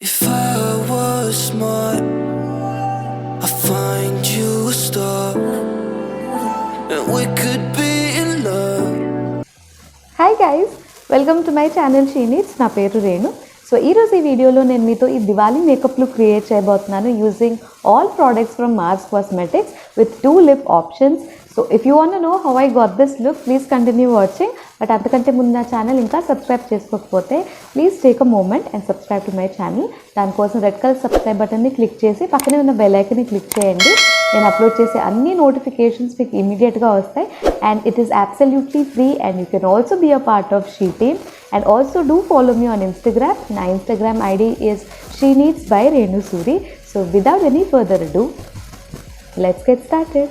If I was smart, I'd find you a star, and we could be in love. Hi guys, welcome to my channel షీనీట్స్. నా పేరు Renu. So ఈరోజు ఈ వీడియోలో నేను మీతో ఈ దివాళీ మేకప్ లుక్ క్రియేట్ చేయబోతున్నాను using all products from Mars cosmetics with 2 lip options. So if you want to know how I got this look, please continue watching. But అంతకంటే ముందు నా ఛానల్ ఇంకా సబ్స్క్రైబ్ చేసుకోకపోతే please take a moment and subscribe to my channel. దానికోసం red colour subscribe బటన్ని click చేసి పక్కనే ఉన్న బెల్ ఐకాన్ని క్లిక్ చేయండి. నేను అప్లోడ్ చేసే అన్ని నోటిఫికేషన్స్ మీకు ఇమీడియట్గా వస్తాయి. And it is absolutely free and you can also be a part of she team. And also do follow me on Instagram. My Instagram ID is Sheeneats by Renu Suri. So without any further ado, let's get started.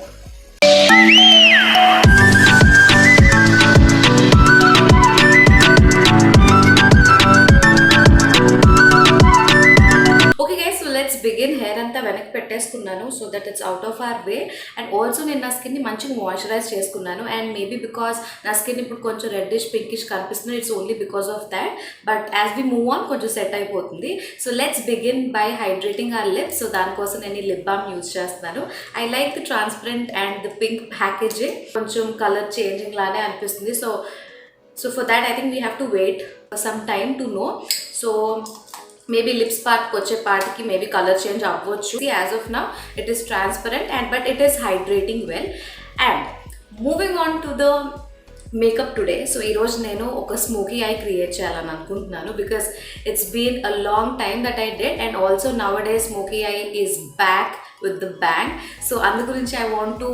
Begin. Hair అంతా వెనక్కి పెట్టేసుకున్నాను so that it's out of our way. And also నేను నా స్కిన్ని మంచిగా moisturise చేసుకున్నాను. And maybe because నా skin ఇప్పుడు కొంచెం రెడ్డిష్ పింకిష్ కనిపిస్తుంది, it's only because of that. But as we move on కొంచెం సెట్ అయిపోతుంది. So let's begin by hydrating our lips. So దానికోసం నేను ఈ లిప్ బామ్ యూజ్ చేస్తున్నాను. I like the transparent and the pink packaging. కొంచెం colour changing లానే అనిపిస్తుంది. So for that I think we have to wait for some time to know. So maybe lips పార్ట్కి వచ్చే పార్ట్కి మేబీ కలర్ చేంజ్ అవ్వచ్చు. As of now it is transparent and but it is hydrating well. And moving on to the makeup today. So ఈరోజు నేను ఒక smoky eye create చేయాలని అనుకుంటున్నాను because it's been a long time that I did. And also now day smoky I is back with the bang. So andu gurinchi I want to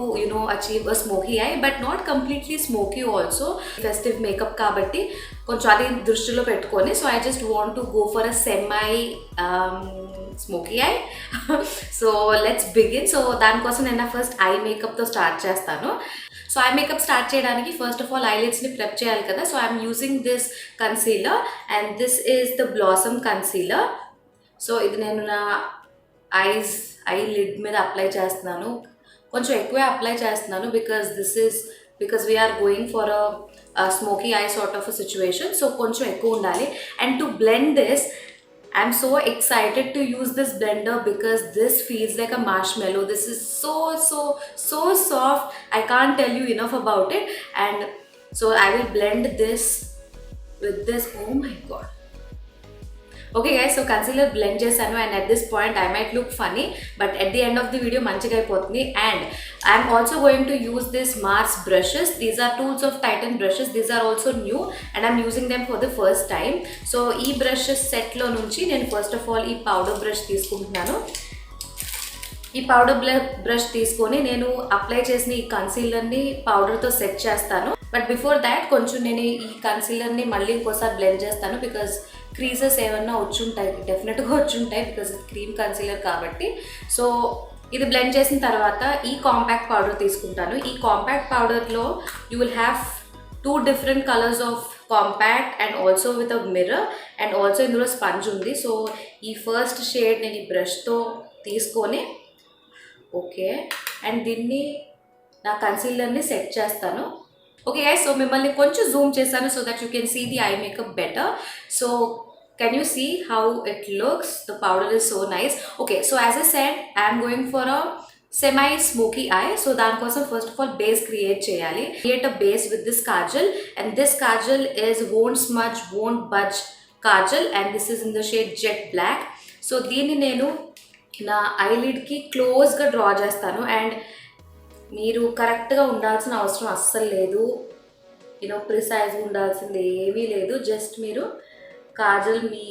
achieve a smoky eye but not completely smoky also. Festive makeup kabatti koncham adi దృష్టిలో పెట్టుకొని so I just want to go for a semi smoky eye. So let's begin. So దానికోసం నేను first eye makeup తో start చేస్తాను. So eye makeup start చేయడానికి first of all ఐలిడ్స్ని prep చేయాలి కదా. So I'm using this concealer and this is the blossom concealer. So ఇది నేను నా ఐ లిడ్ మీద అప్లై చేస్తున్నాను. కొంచెం ఎక్కువే అప్లై చేస్తున్నాను because we're going for a smoky eye sort of a situation. So కొంచెం ఎక్కువ ఉండాలి. And to blend this I'm so excited to use this blender because this feels like a marshmallow. This is so soft. I can't tell you enough about it. And so I will blend this with this. Oh my god. Okay guys, so concealer blend chesanu and at this point I might look funny but at the end of the video manchiga ayipotundi. And I am also going to use this Mars brushes. These are tools of Titan brushes. These are also new and I am using them for the first time. So ee brushes set lo nunchi nenu first of all ee powder brush తీసుకుంటున్నాను. ఈ powder brush తీసుకొని నేను apply చేసిన ఈ కన్సీలర్ని పౌడర్తో set చేస్తాను. But before that కొంచెం నేను ఈ కన్సీలర్ని మళ్ళీ ఇంకోసారి బ్లెండ్ చేస్తాను బికాజ్ క్రీజెస్ ఏమన్నా వచ్చుంటాయి, డెఫినెట్గా వచ్చుంటాయి బికాజ్ ఇది క్రీమ్ కన్సీలర్ కాబట్టి. సో ఇది బ్లెండ్ చేసిన తర్వాత ఈ కాంపాక్ట్ పౌడర్ తీసుకుంటాను. ఈ కాంపాక్ట్ పౌడర్లో you will have 2 different colors of compact and also with a mirror and also ఇందులో స్పంజ్ ఉంది. సో ఈ ఫస్ట్ షేడ్ నేను ఈ బ్రష్తో తీసుకొని ఓకే అండ్ దీన్ని నా కన్సీలర్ని సెట్ చేస్తాను. ఓకే గైస్, సో మిమ్మల్ని కొంచెం జూమ్ చేశాను so that you can see the eye makeup better. So can you see how it looks? The powder is so nice. Okay, so as I said I'm going for a semi smoky eye. So దానికోసం first of all base create చేయాలి. Create a base with this kajal and this kajal is won't smudge won't budge kajal and this is in the shade jet black. So దీన్ని నేను నా ఐలిడ్కి క్లోజ్గా draw చేస్తాను. And మీరు కరెక్ట్గా ఉండాల్సిన అవసరం అస్సలు లేదు, ప్రిసైజ్గా ఉండాల్సింది ఏమీ లేదు. జస్ట్ మీరు కాజల్ మీ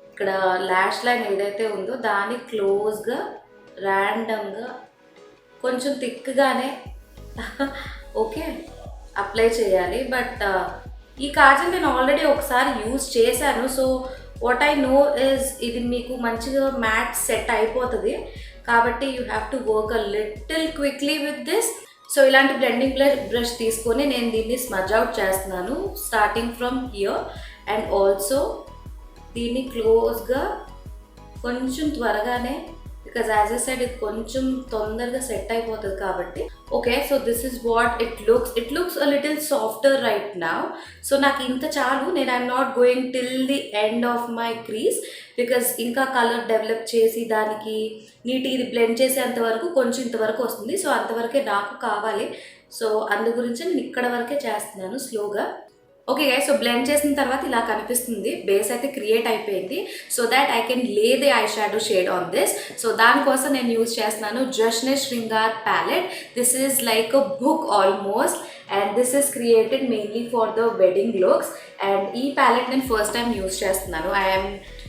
ఇక్కడ ల్యాష్ లైన్ ఏదైతే ఉందో దాన్ని క్లోజ్గా ర్యాండమ్గా కొంచెం థిక్గానే ఓకే అప్లై చేయాలి. బట్ ఈ కాజల్ నేను ఆల్రెడీ ఒకసారి యూజ్ చేశాను. So what I know is ఇది మీకు మంచిగా మ్యాట్ సెట్ అయిపోతుంది కాబట్టి you have to work a little quickly with this. So ఇలాంటి బ్లెండింగ్ బ్రష్ తీసుకొని నేను దీన్ని స్మజ్ అవుట్ చేస్తున్నాను starting from here and also దీన్ని క్లోజ్గా కొంచెం త్వరగానే బికాజ్ యాజ్ ఐ సెడ్ ఇది కొంచెం తొందరగా సెట్ అయిపోతుంది కాబట్టి. Okay, so this is what it looks a little softer right now. So నాకు ఇంత చాలు. నేను I'm not going till the end of my crease because ఇంకా కలర్ డెవలప్ చేసి దానికి నీట్గా ఇది బ్లెండ్ చేసేంత వరకు కొంచెం ఇంతవరకు వస్తుంది. సో అంతవరకే నాకు కావాలి. సో అందు గురించి నేను ఇక్కడ వరకే చేస్తున్నాను స్లోగా. ఓకే గైస్, సో బ్లెండ్ చేసిన తర్వాత ఇలా కనిపిస్తుంది. బేస్ అయితే క్రియేట్ అయిపోయింది. So that I can lay the eye shadow shade on this. So దానికోసం నేను యూజ్ చేస్తున్నాను Jashne Shringar palette. This is like a book almost and this is created mainly for the wedding looks. And ఈ palette నేను first time use చేస్తున్నాను.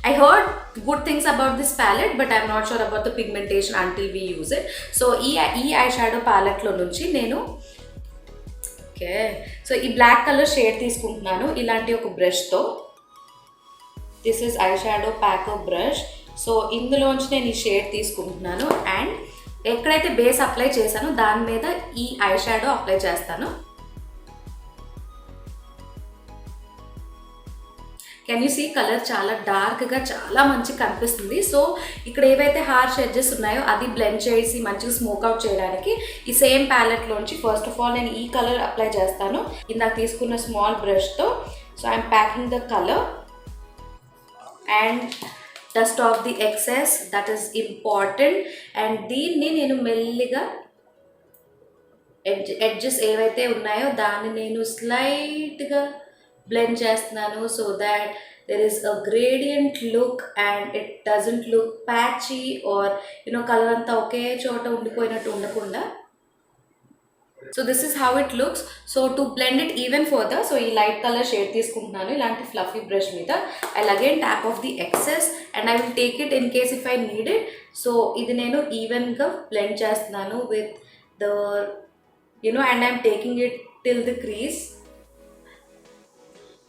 I heard good things about this palette, but I'm not sure about the pigmentation until we use it. So ఈ eye shadow ప్యాలెట్లో నుంచి నేను okay, so ఈ black colour shade తీసుకుంటున్నాను ఇలాంటి ఒక బ్రష్తో. This is eye shadow packer brush. So ఇందులోంచి నేను ఈ షేడ్ తీసుకుంటున్నాను అండ్ ఎక్కడైతే బేస్ అప్లై చేశానో దాని మీద ఈ ఐ షాడో అప్లై చేస్తాను. కెన్ యూ సీ కలర్ చాలా డార్క్గా చాలా మంచిగా కనిపిస్తుంది. సో ఇక్కడ ఏవైతే హార్ష్ ఎడ్జెస్ ఉన్నాయో అది బ్లెండ్ చేసి మంచిగా స్మోక్ అవుట్ చేయడానికి ఈ సేమ్ ప్యాలెట్లోంచి ఫస్ట్ ఆఫ్ ఆల్ నేను ఈ కలర్ అప్లై చేస్తాను ఇందాక తీసుకున్న స్మాల్ బ్రష్తో. So I'm packing the colour and dust off the excess, that is important. And దీన్ని నేను మెల్లిగా ఎడ్జెస్ ఏవైతే ఉన్నాయో దాన్ని నేను స్లైట్గా blend చేస్తున్నాను so that there is a gradient look and it doesn't look patchy or colour అంతా ఒకే చోట ఉండిపోయినట్టు ఉండకుండా. So this is how it looks. So to blend it even further, so ఈ లైట్ కలర్ షేడ్ తీసుకుంటున్నాను ఇలాంటి fluffy brush మీద. I again tap of the excess and I will take it in case if I need it. So ఇది నేను ఈవెన్గా blend చేస్తున్నాను with the and I'm taking it till the crease.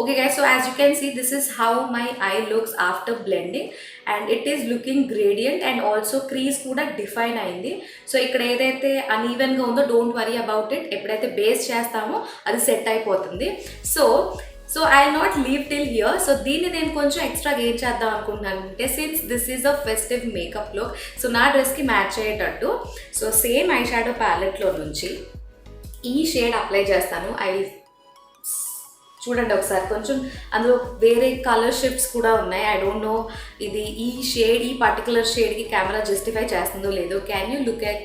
Okay guys, so as you can see this is how my eye looks after blending and it is looking gradient and also crease kuda define ayindi. So ikkada edaithe uneven ga undo don't worry about it, eppudaithe base chestamo adi set ayipotundi. So I'll not leave till here. So దీన్ని నేను కొంచెం extra gain చేద్దాం అనుకుంటున్నాను అంటే since this is a festive makeup look so నా డ్రెస్కి match అయ్యేటట్టు so same I shadow ప్యాలెట్లో నుంచి ఈ షేడ్ అప్లై చేస్తాను. చూడండి ఒకసారి కొంచెం అందులో వేరే కలర్ షిఫ్ట్స్ కూడా ఉన్నాయి. ఐ డోంట్ నో ఇది ఈ షేడ్ ఈ పర్టికులర్ షేడ్కి కెమెరా జస్టిఫై చేస్తుందో లేదో. Can you look at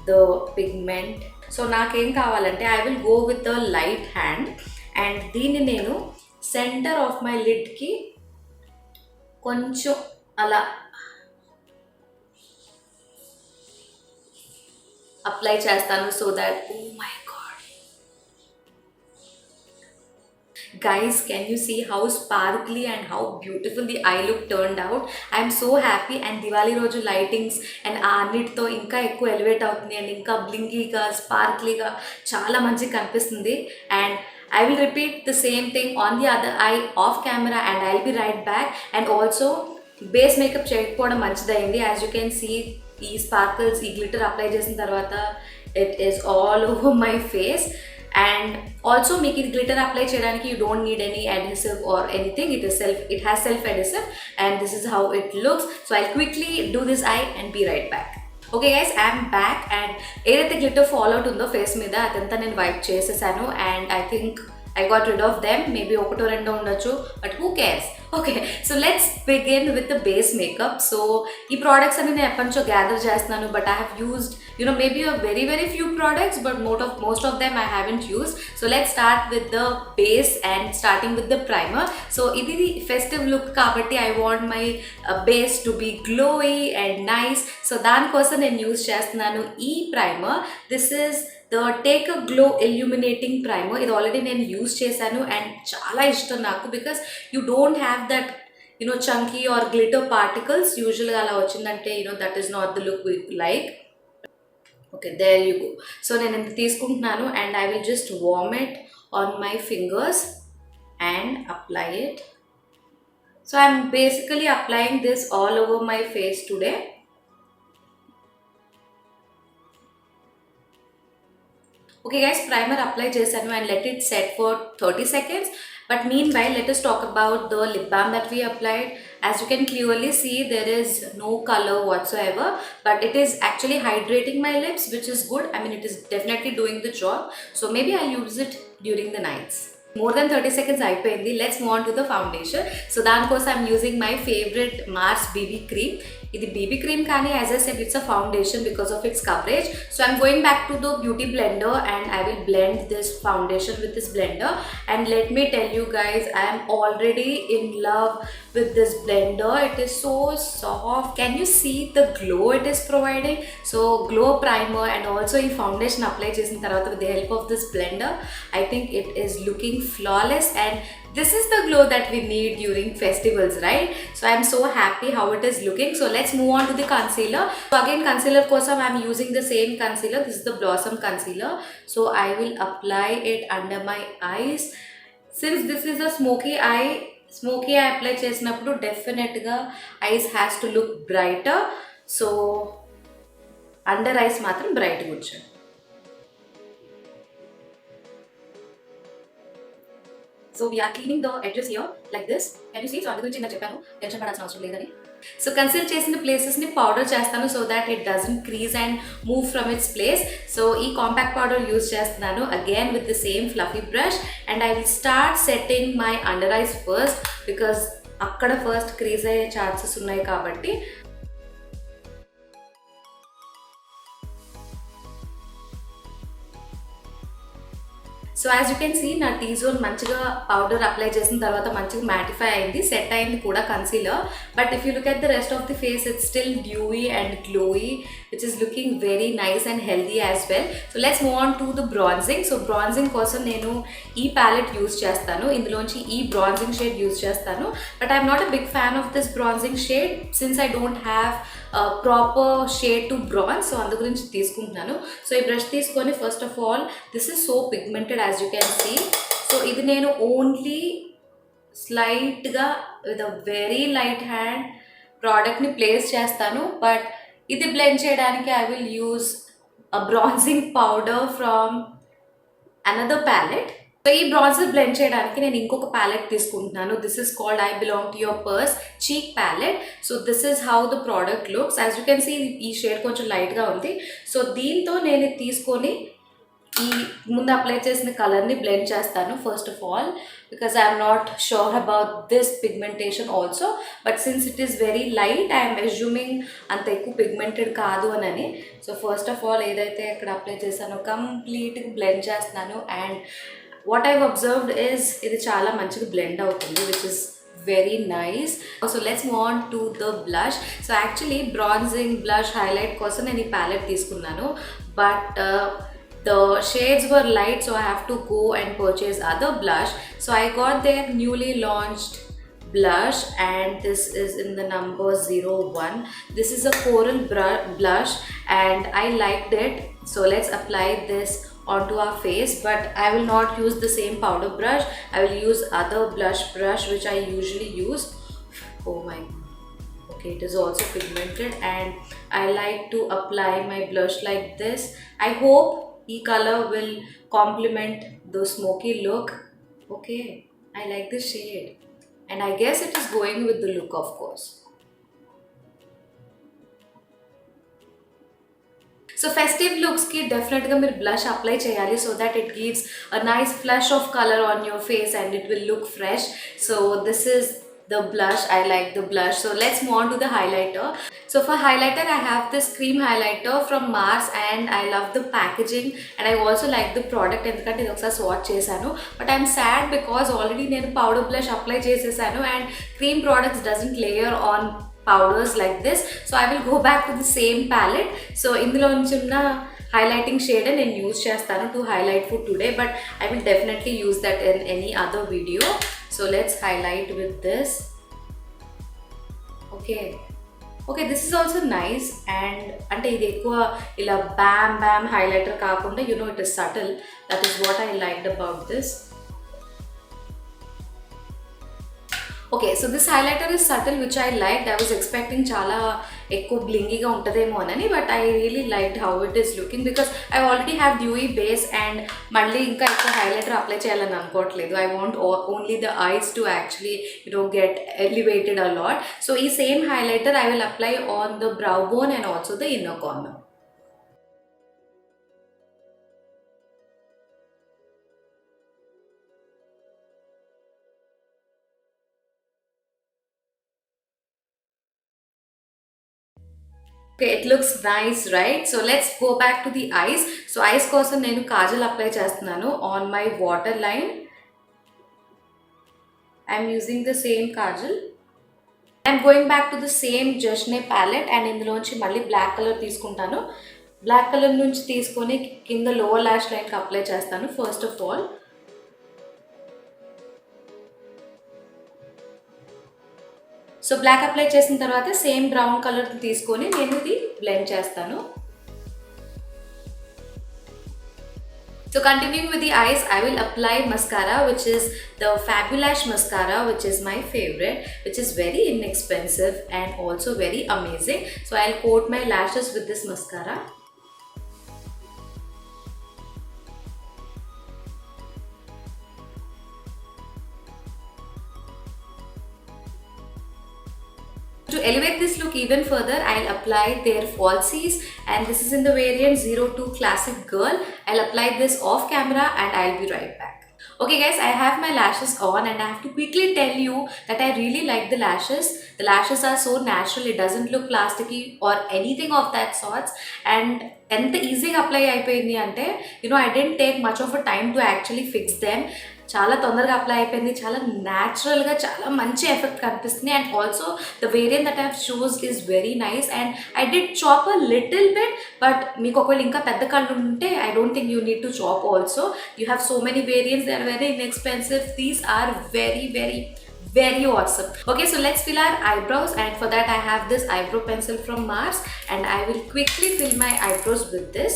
the pigment? So నాకేం కావాలంటే I will go with the light hand and దీన్ని నేను సెంటర్ ఆఫ్ మై లిడ్కి కొంచెం అలా అప్లై చేస్తాను so that oh my guys, can you see how sparkly and how beautiful the eye look turned out? I am so happy and Diwali roju lightings and annitto inka ekku elevate avutundi and inka blinky ga sparkly ga chaala manchi kanipistundi. And I will repeat the same thing on the other eye off camera and I'll be right back. And also base makeup cheyakodam manchidayindi. As you can see ee sparkles ee glitter apply chesin tarvata it is all over my face. And also make it glitter apply cheyadaniki you don't need any adhesive or anything. It has self adhesive and this is how it looks. So I'll quickly do this eye and be right back. Okay guys, I'm back and ఏదైతే glitter fall out ఉందో face మీద అదంతా నేను wipe చేసేసాను and I think I got rid of them. Maybe ఒకటో రెండో ఉండొచ్చు but who cares? Okay, so let's begin with the base makeup. So ఈ products అన్ని నేను ఎప్పటి నుంచో గ్యాదర్ చేస్తున్నాను but I have used maybe a very few products but most of them I haven't used. So let's start with the base and starting with the primer. So ఇది festive look కాబట్టి I want my base to be glowy and nice. So దానికోసం నేను use చేస్తున్నాను ఈ primer. This is the Take a Glow Illuminating Primer. ఇది already నేను use చేశాను and చాలా ఇష్టం నాకు because you don't have that chunky or glitter particles. యూజువల్గా అలా వచ్చిందంటే that is not the look we like. Okay, there you go. So నేను ఇంత తీసుకుంటున్నాను and I will just warm it on my fingers and apply it. So I'm basically applying this all over my face today. Okay guys, primer apply చేశాను and let it set for 30 seconds But meanwhile, let us talk about the lip balm that we applied. As you can clearly see, there is no color whatsoever, but it is actually hydrating my lips, which is good. I mean, it is definitely doing the job. So maybe I'll use it during the nights. More than 30 seconds అయిపోయింది. Let's move on to the foundation. So దానికోసం I'm using my favorite Mars BB cream. ఇది BB cream కానీ as I said it's a foundation because of its coverage. So I'm going back to the beauty blender and I will blend this foundation with this blender. And let me tell you guys, I am already in love with this blender. It is so soft. Can you see the glow it is providing? So glow primer and also ఈ foundation apply చేసిన తర్వాత with the help of this blender, I think it is looking flawless, and this is the glow that we need during festivals, right? So I'm so happy how it is looking. So let's move on to the concealer. So again, concealer kosam I'm using the same concealer. This is the Blossom concealer. So I will apply it under my eyes. Since this is a smoky eye apply చేసినప్పుడు డెఫినెట్గా ice has to look brighter. So under eyes మాత్రం బ్రైట్గా ఉంచండి. So we are cleaning the edges here like this. Can you see? So అందు గురించి నేను చెప్పాను, tension పడాల్సిన అవసరం లేదని. సో కన్సీల్ చేసిన ప్లేసెస్ని పౌడర్ చేస్తాను so that it doesn't crease and move from its place. So ఈ కాంపాక్ట్ పౌడర్ యూజ్ చేస్తున్నాను again with the same fluffy brush, and I will start setting my under eyes first because అక్కడ first crease అయ్యే chances ఉన్నాయి కాబట్టి. So as you can see నా T zone మంచిగా powder apply చేసిన తర్వాత మంచిగా మ్యాటిఫై అయింది, సెట్ అయింది కూడా concealer. But if you look at the rest of the face it's still dewy and glowy which is looking very nice and healthy as well. So let's move on to the bronzing. So bronzing కోసం నేను ఈ palette use చేస్తాను, ఇందులోంచి ఈ bronzing shade use చేస్తాను. But I'm not a big fan of this bronzing shade since I don't have proper shade to bronze. So అందు గురించి తీసుకుంటున్నాను. సో ఈ బ్రష్ తీసుకొని first of all this is so pigmented as you can see. So ఇది నేను only స్లైట్గా with a very light hand ప్రోడక్ట్ని place చేస్తాను. బట్ ఇది బ్లెండ్ చేయడానికి I will use a bronzing powder from another palette. So ఈ bronzer blend చేయడానికి నేను ఇంకొక ప్యాలెట్ తీసుకుంటున్నాను. This is called I belong to your purse cheek palette. So this is how the product looks. As you can see ఈ shade కొంచెం లైట్గా ఉంది. So దీంతో నేను తీసుకొని ఈ ముందు అప్లై చేసిన కలర్ని బ్లెండ్ చేస్తాను first of all because I'm not sure about this pigmentation also. But since it is very light I'm assuming అంత ఎక్కువ పిగ్మెంటెడ్ కాదు అని. సో ఫస్ట్ ఆఫ్ ఆల్ ఏదైతే ఇక్కడ అప్లై చేశానో కంప్లీట్గా బ్లెండ్ చేస్తున్నాను. And what I've observed is ఇది చాలా మంచిగా బ్లెండ్ అవుతుంది which is very nice. So let's move on to the blush. So actually bronzing blush highlight కోసం నేను ఈ ప్యాలెట్ తీసుకున్నాను, but the shades were light so I have to go and purchase other blush. So I got their newly launched blush and this is in the number 01. This is a coral blush and I liked it. So let's apply this onto our face, but I will not use the same powder brush. I will use other blush brush which I usually use. Oh my god, okay, it is also pigmented and I like to apply my blush like this. I hope the color will complement the smoky look. Okay, I like this shade and I guess it is going with the look of course. So festive looks ki definitely meer blush apply cheyali so that it gives a nice flush of color on your face and it will look fresh. So this is the blush. I like the blush. So let's move on to the highlighter. So for highlighter I have this cream highlighter from Mars and I love the packaging and I also like the product endukante idu oksa swatch chesanu. But I'm sad because already nenu powder blush apply chesesanu and cream products doesn't layer on powders like this. So I will go back to the same palette. So ఇందులో ఉన్న highlighting shade నేను use చేస్తాను to highlight for today, but I will definitely use that in any other video. So let's highlight with this. Okay, this is also nice and అంటే ఇది ఎక్కువ ఇలా bam highlighter కాకుండా it is subtle. That is what I liked about this. Okay, so this highlighter is subtle which I like. I was expecting చాలా ఎక్కువ బ్లింగీగా ఉంటుందేమో అని, but I really like how it is looking because I already have dewy base and మళ్ళీ ఇంకా ఎక్కువ highlighter apply చేయాలని అనుకోవట్లేదు. I want only the eyes to actually get elevated a lot. So ఈ same highlighter I will apply on the brow bone and also the inner corner. Okay, it looks nice, right? So let's go back to the eyes. So eyes కోసం నేను Kajal apply చేస్తున్నాను on my waterline. I'm using the same kajal. I'm going back to the same Jashne palette and ఇందులోంచి మళ్ళీ black colour తీసుకుంటాను. Black colour నుంచి తీసుకొని కింద lower lash లైన్కి అప్లై చేస్తాను first of all. So black apply చేసిన తర్వాత సేమ్ బ్రౌన్ కలర్ తీసుకొని నేను ఇది బ్లెండ్ చేస్తాను. So continuing with the eyes, I will apply mascara, which is the Fabulash mascara, which is my favorite, which is very inexpensive and also very amazing. So I'll coat my lashes with this mascara. To elevate this look even further, I'll apply their falsies, and this is in the variant 02 Classic Girl. I'll apply this off camera and I'll be right back. Okay guys, I have my lashes on and I have to quickly tell you that I really like the lashes. The lashes are so natural, it doesn't look plasticky or anything of that sorts, and ఎంత ఈజీగా apply అయిపోయింది అంటే I didn't take much of a time to actually fix them. చాలా తొందరగా apply అయిపోయింది, చాలా న్యాచురల్గా చాలా మంచి ఎఫెక్ట్ కనిపిస్తుంది. And also the variant that I have chose is very nice and I did chop a little bit, but మీకు ఒకవేళ ఇంకా పెద్ద కళ్ళు ఉంటే I don't think you need to chop also. You have so many variants, they are very inexpensive. These are very awesome. Okay, so let's fill our eyebrows, and for that I have this eyebrow pencil from Mars and I will quickly fill my eyebrows with this.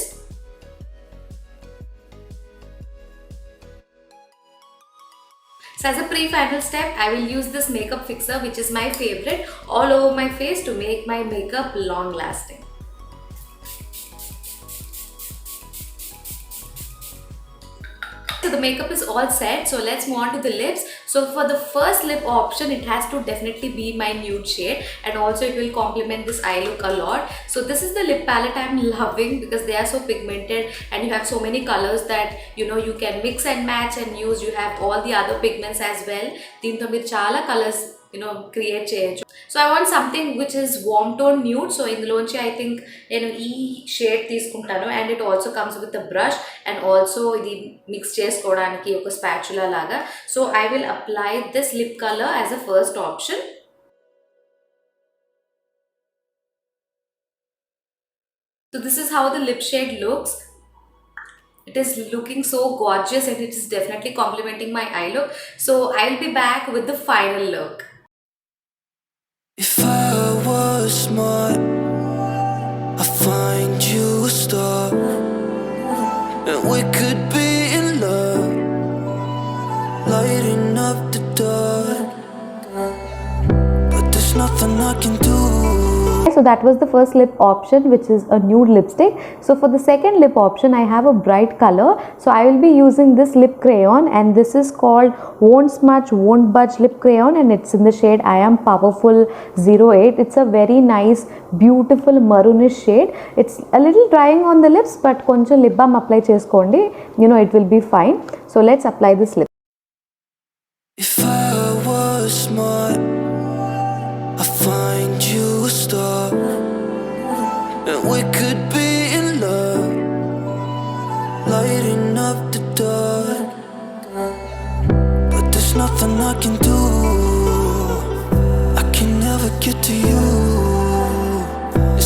So as a pre-final step, I will use this makeup fixer, which is my favorite, all over my face to make my makeup long lasting. So the makeup is all set, so let's move on to the lips. So for the first lip option, it has to definitely be my nude shade, and also it will complement this eye look a lot. So this is the lip palette I'm loving because they are so pigmented and you have so many colors that you can mix and match and use. You have all the other pigments as well. Deento meer chaala colors create cheyochu. So I want something which is warm tone nude. So indulonchi I think nenu ee shade teeskuntanu, and it also comes with a brush and also idi mix chesukodaniki oka spatula laga. So I will apply this lip color as a first option. So this is how the lip shade looks. It is looking so gorgeous and it is definitely complementing my eye look. So I'll be back with the final look. If I was smart, I'd find you a star, and we could be in love, lighting up the dark, but there's nothing I can do. So that was the first lip option, which is a nude lipstick. So for the second lip option, I have a bright color. So I will be using this lip crayon, and this is called Won't Smudge Won't Budge lip crayon, and it's in the shade I Am Powerful 08. It's a very nice beautiful maroonish shade. It's a little drying on the lips, but koncham lip balm apply cheskondi, it will be fine. So let's apply this lip. If I was smart, I'd find you a star, and we could be in love, lighting up the dark, but there's nothing I can do. I can never get to you,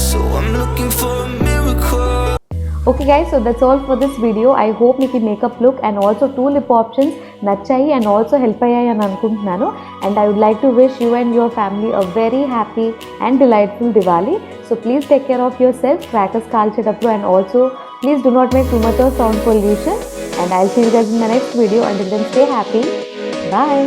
so I'm looking for a miracle. Okay guys, so that's all for this video. I hope meeku makeup look and also two lip options nachayi and also help ayyayi ani anukuntunnanu, and I would like to wish you and your family a very happy and delightful Diwali. So please take care of yourself, crackers kalchetappudu, and also please do not make too much of sound pollution, and I'll see you guys in my next video. Until then, stay happy. Bye.